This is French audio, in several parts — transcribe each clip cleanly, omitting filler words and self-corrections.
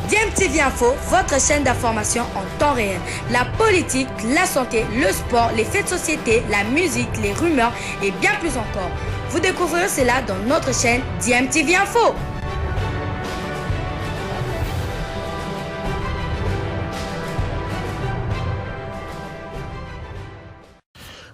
DMTV Info, votre chaîne d'information en temps réel. La politique, la santé, le sport, les faits de société, la musique, les rumeurs et bien plus encore. Vous découvrirez cela dans notre chaîne DMTV Info.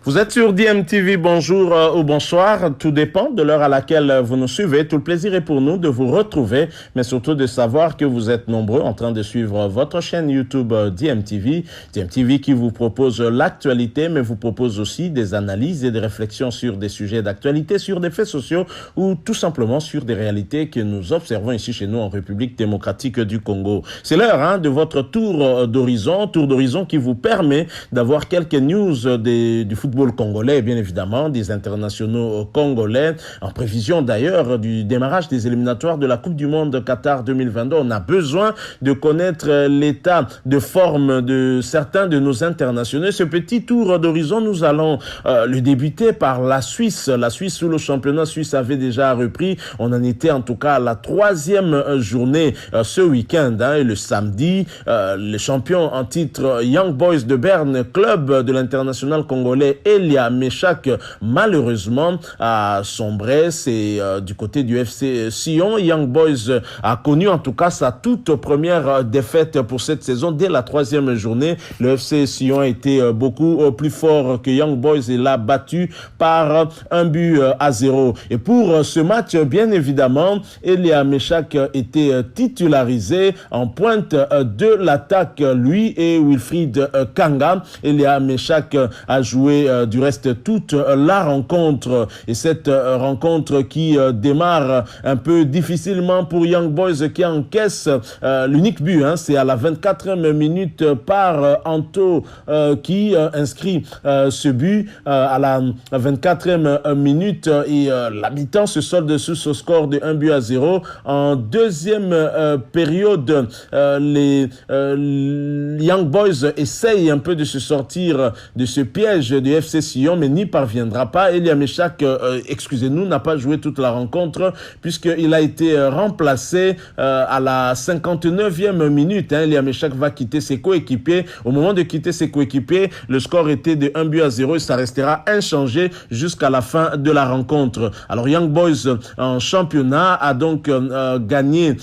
Vous êtes sur DMTV, bonjour ou bonsoir, tout dépend de l'heure à laquelle vous nous suivez. Tout le plaisir est pour nous de vous retrouver, mais surtout de savoir que vous êtes nombreux en train de suivre votre chaîne YouTube DMTV. DMTV qui vous propose l'actualité, mais vous propose aussi des analyses et des réflexions sur des sujets d'actualité, sur des faits sociaux ou tout simplement sur des réalités que nous observons ici chez nous en République démocratique du Congo. C'est l'heure de votre tour d'horizon qui vous permet d'avoir quelques news du football congolais, bien évidemment, des internationaux congolais, en prévision d'ailleurs du démarrage des éliminatoires de la Coupe du Monde Qatar 2022. On a besoin de connaître l'état de forme de certains de nos internationaux. Ce petit tour d'horizon, nous allons le débuter par la Suisse. La Suisse, où le championnat suisse avait déjà repris. On en était en tout cas à la 3e journée ce week-end. Et le samedi, le champion en titre Young Boys de Berne, club de l'international congolais Elia Meshak, malheureusement a sombré. C'est du côté du FC Sion. Young Boys a connu en tout cas sa toute première défaite pour cette saison dès la 3e journée. Le FC Sion a été beaucoup plus fort que Young Boys et l'a battu par 1-0. Et pour ce match, bien évidemment, Elia Meshak était titularisé en pointe de l'attaque, lui et Wilfried Kanga. Elia Meshak a joué du reste toute la rencontre, et cette rencontre qui démarre un peu difficilement pour Young Boys qui encaisse l'unique but, c'est à la 24e minute par Anto qui inscrit ce but à la 24e minute, et la mi-temps se solde sur ce score de 1-0. En deuxième période, les Young Boys essayent un peu de se sortir de ce piège du FC Sion, mais n'y parviendra pas. Elia Meshak, n'a pas joué toute la rencontre puisqu'il a été remplacé à la 59e minute. Elia Meshak va quitter ses coéquipiers. Au moment de quitter ses coéquipiers, le score était de 1-0 et ça restera inchangé jusqu'à la fin de la rencontre. Alors Young Boys en championnat a donc gagné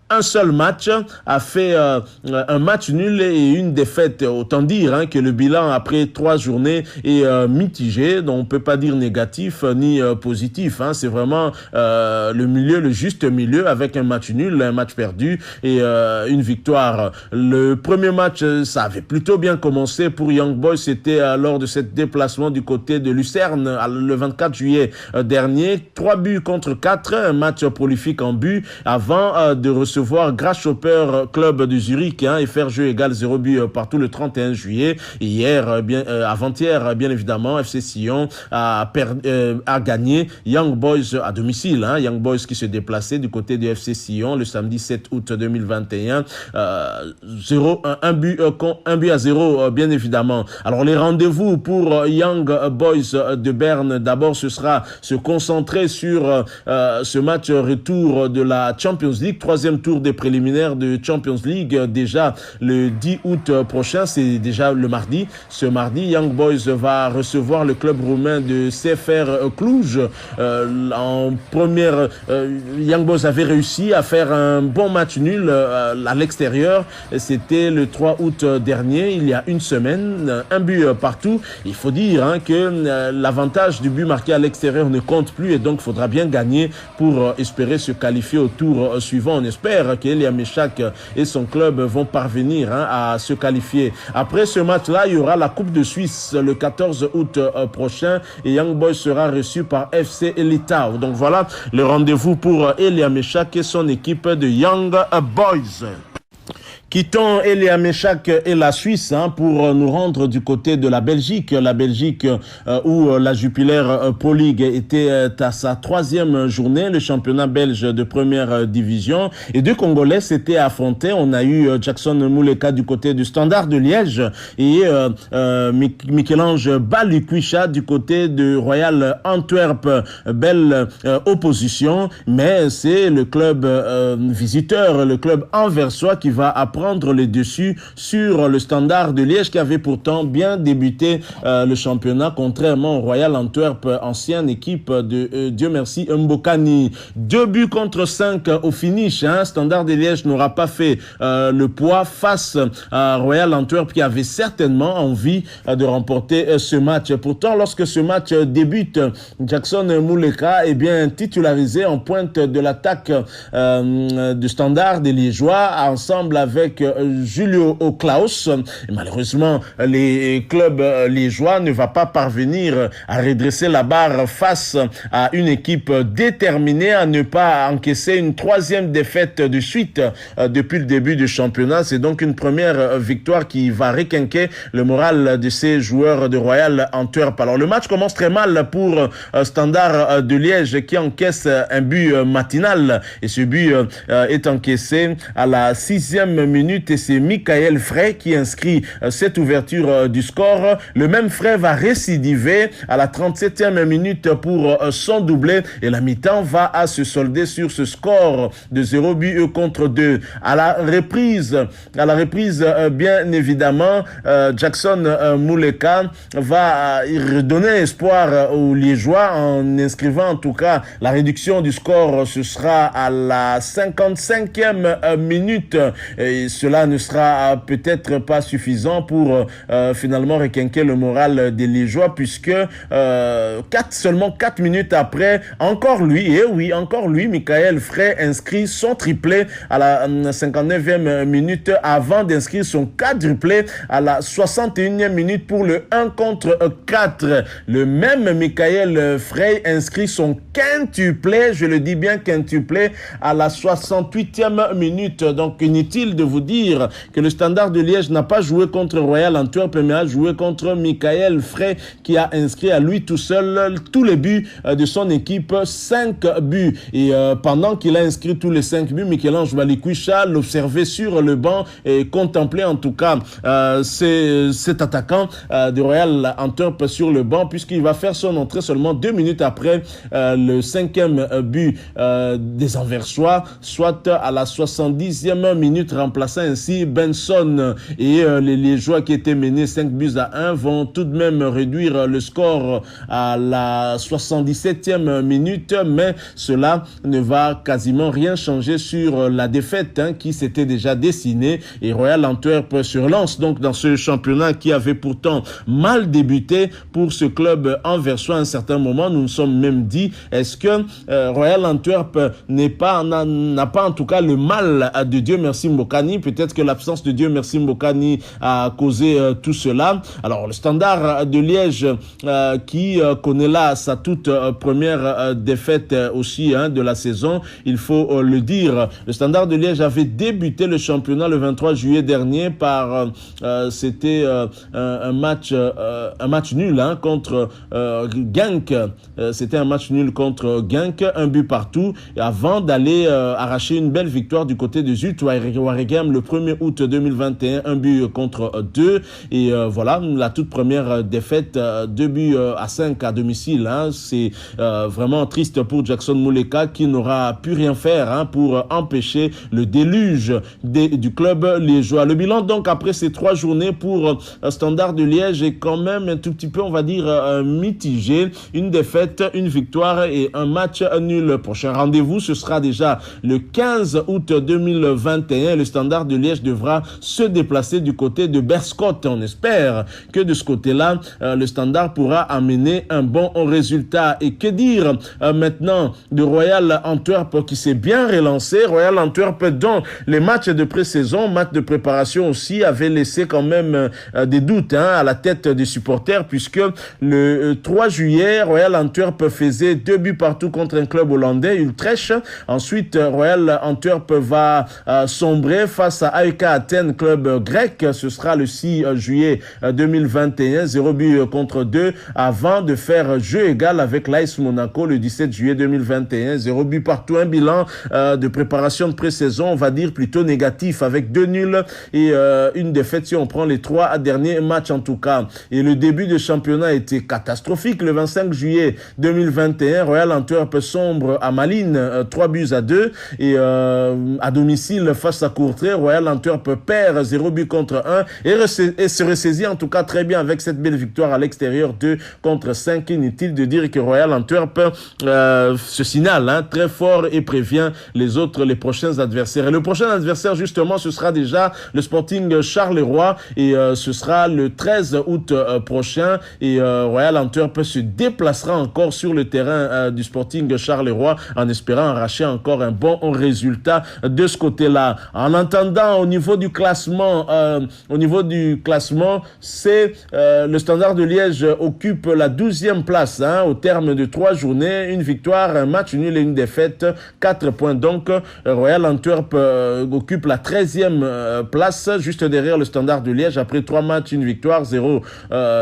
un seul match, a fait un match nul et une défaite. Autant dire que le bilan après 3 journées est mitigé, donc on peut pas dire négatif ni positif. C'est vraiment le juste milieu, avec un match nul, un match perdu et une victoire. Le premier match, ça avait plutôt bien commencé pour Young Boys. C'était lors de cette déplacement du côté de Lucerne le 24 juillet dernier. 3-4, un match prolifique en but avant de recevoir Grasshopper Club de Zurich et faire jeu égal 0 but partout le 31 juillet. Hier, avant-hier, bien évidemment, FC Sion a gagné Young Boys à domicile. Young Boys qui se déplaçait du côté du FC Sion le samedi 7 août 2021. 1-0, bien évidemment. Alors, les rendez-vous pour Young Boys de Berne, d'abord, ce sera se concentrer sur ce match retour de la Champions League, 3e tour des préliminaires de Champions League, déjà le 10 août prochain, c'est déjà le mardi. Ce mardi, Young Boys va recevoir le club roumain de CFR Cluj. En première, Young Boys avait réussi à faire un bon match nul à l'extérieur. C'était le 3 août dernier, il y a une semaine, un but partout. Il faut dire que l'avantage du but marqué à l'extérieur ne compte plus, et donc il faudra bien gagner pour espérer se qualifier au tour suivant. On espère qu'Elia Meshak et son club vont parvenir à se qualifier. Après ce match-là, il y aura la Coupe de Suisse le 14 août prochain, et Young Boys sera reçu par FC Elitao. Donc voilà le rendez-vous pour Elia Meshak et son équipe de Young Boys. Quittons Elia Meshach et la Suisse pour nous rendre du côté de la Belgique. La Belgique où la Jupiler Pro League était à sa 3e journée, le championnat belge de première division. Et deux Congolais s'étaient affrontés. On a eu Jackson Mouleka du côté du Standard de Liège et Michel-Ange Balikwisha du côté de Royal Antwerp. Belle opposition, mais c'est le club visiteur, le club anversois qui va prendre les dessus sur le Standard de Liège qui avait pourtant bien débuté le championnat, contrairement au Royal Antwerp, ancienne équipe de Dieu merci Mbokani. 2-5 au finish. Standard de Liège n'aura pas fait le poids face à Royal Antwerp qui avait certainement envie de remporter ce match. Pourtant, lorsque ce match débute, Jackson Mouleka est bien titularisé en pointe de l'attaque du Standard des Liégeois ensemble avec Julio Klaus. Et malheureusement, les clubs liégeois ne va pas parvenir à redresser la barre face à une équipe déterminée à ne pas encaisser une 3e défaite de suite depuis le début du championnat. C'est donc une première victoire qui va requinquer le moral de ces joueurs de Royal Antwerp. Alors le match commence très mal pour Standard de Liège qui encaisse un but matinal et ce but est encaissé à la 6e minute et c'est Michael Frey qui inscrit cette ouverture du score. Le même Frey va récidiver à la 37e minute pour son doublé et la mi-temps va à se solder sur ce score de 0-2. À la reprise, bien évidemment, Jackson Mouleka va redonner espoir aux Liégeois en inscrivant en tout cas la réduction du score. Ce sera à la 55e minute et cela ne sera peut-être pas suffisant pour finalement requinquer le moral des Liégeois puisque seulement 4 minutes après, encore lui, Michael Frey inscrit son triplé à la 59e minute avant d'inscrire son quadruplé à la 61e minute pour le 1-4. Le même Michael Frey inscrit son quintuplé, je le dis bien quintuplé, à la 68e minute. Donc inutile de vous dire que le Standard de Liège n'a pas joué contre Royal Antwerp mais a joué contre Michael Frey qui a inscrit à lui tout seul tous les buts de son équipe, 5 buts. Et pendant qu'il a inscrit tous les 5 buts, Michel-Ange Balikwisha l'observait sur le banc et contemplait en tout cas cet attaquant de Royal Antwerp sur le banc puisqu'il va faire son entrée seulement 2 minutes après le 5e but des Anversois, soit à la 70e minute, remplaçant ainsi Benson. Et les Liégeois qui étaient menés 5-1 vont tout de même réduire le score à la 77e minute, mais cela ne va quasiment rien changer sur la défaite qui s'était déjà dessinée et Royal Antwerp se relance donc dans ce championnat qui avait pourtant mal débuté pour ce club anversois. À un certain moment, nous nous sommes même dit, est-ce que Royal Antwerp n'a pas en tout cas le mal de Dieu merci Mbokani? Peut-être que l'absence de Dieu merci Mbokani a causé tout cela. Alors le Standard de Liège qui connaît là sa toute première défaite aussi de la saison, il faut le dire. Le Standard de Liège avait débuté le championnat le 23 juillet dernier par c'était un match nul contre Genk. C'était un match nul contre Genk, un but partout, et avant d'aller arracher une belle victoire du côté de Zulte Waregem le 1er août 2021, un but contre 2. Et voilà, la toute première défaite, 2-5 à domicile. C'est vraiment triste pour Jackson Mouleka qui n'aura pu rien faire pour empêcher le déluge du club liégeois. Le bilan donc après ces 3 journées pour Standard de Liège est quand même un tout petit peu, on va dire, mitigé. Une défaite, une victoire et un match nul. Le prochain rendez-vous, ce sera déjà le 15 août 2021. Le Standard de Liège devra se déplacer du côté de Berscott. On espère que de ce côté-là, le Standard pourra amener un bon résultat. Et que dire maintenant de Royal Antwerp qui s'est bien relancé. Royal Antwerp dont les matchs de pré-saison, matchs de préparation aussi, avaient laissé quand même des doutes à la tête des supporters puisque le 3 juillet, Royal Antwerp faisait 2 buts partout contre un club hollandais, Utrecht. Ensuite, Royal Antwerp va sombrer face à AEK Athènes, club grec. Ce sera le 6 juillet 2021, 0 but contre 2, avant de faire jeu égal avec l'AS Monaco le 17 juillet 2021, 0 but partout, un bilan de préparation de pré-saison, on va dire plutôt négatif, avec 2 nuls et une défaite si on prend les 3 derniers matchs en tout cas. Et le début de championnat a été catastrophique. Le 25 juillet 2021, Royal Antwerp sombre à Malines, 3 buts à 2, et à domicile face à Courtrai, Royal Antwerp perd 0 but contre 1 et se ressaisit en tout cas très bien avec cette belle victoire à l'extérieur, 2 contre 5. Inutile de dire que Royal Antwerp se signale très fort et prévient les prochains adversaires. Et le prochain adversaire justement, ce sera déjà le Sporting Charleroi, et ce sera le 13 août prochain, et Royal Antwerp se déplacera encore sur le terrain du Sporting Charleroi en espérant arracher encore un bon résultat de ce côté-là. En attendant, au niveau du classement, c'est le Standard de Liège occupe la 12e place au terme de 3 journées, une victoire, un match nul et une défaite, 4 points donc. Royal Antwerp occupe la 13e place, juste derrière le Standard de Liège, après 3 matchs, une victoire, 0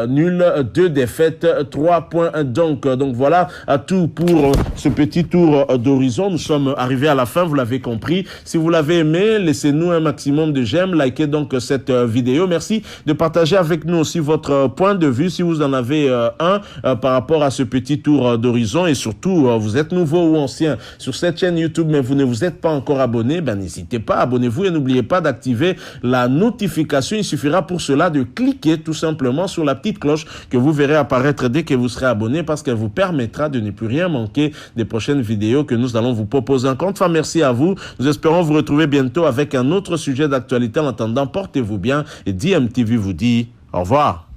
nul, 2 défaites, 3 points donc. Donc voilà à tout pour ce petit tour d'horizon. Nous sommes arrivés à la fin, vous l'avez compris. Si vous l'avez aimé, laissez-nous un maximum de j'aime, likez donc cette vidéo. Merci de partager avec nous aussi votre point de vue, si vous en avez par rapport à ce petit tour d'horizon, et surtout, vous êtes nouveau ou ancien sur cette chaîne YouTube, mais vous ne vous êtes pas encore abonné, n'hésitez pas, abonnez-vous et n'oubliez pas d'activer la notification. Il suffira pour cela de cliquer tout simplement sur la petite cloche que vous verrez apparaître dès que vous serez abonné, parce qu'elle vous permettra de ne plus rien manquer des prochaines vidéos que nous allons vous proposer. Encore une fois, merci à vous. Nous espérons vous retrouver bientôt avec un autre sujet d'actualité. En attendant, portez-vous bien, et DMTV vous dit au revoir.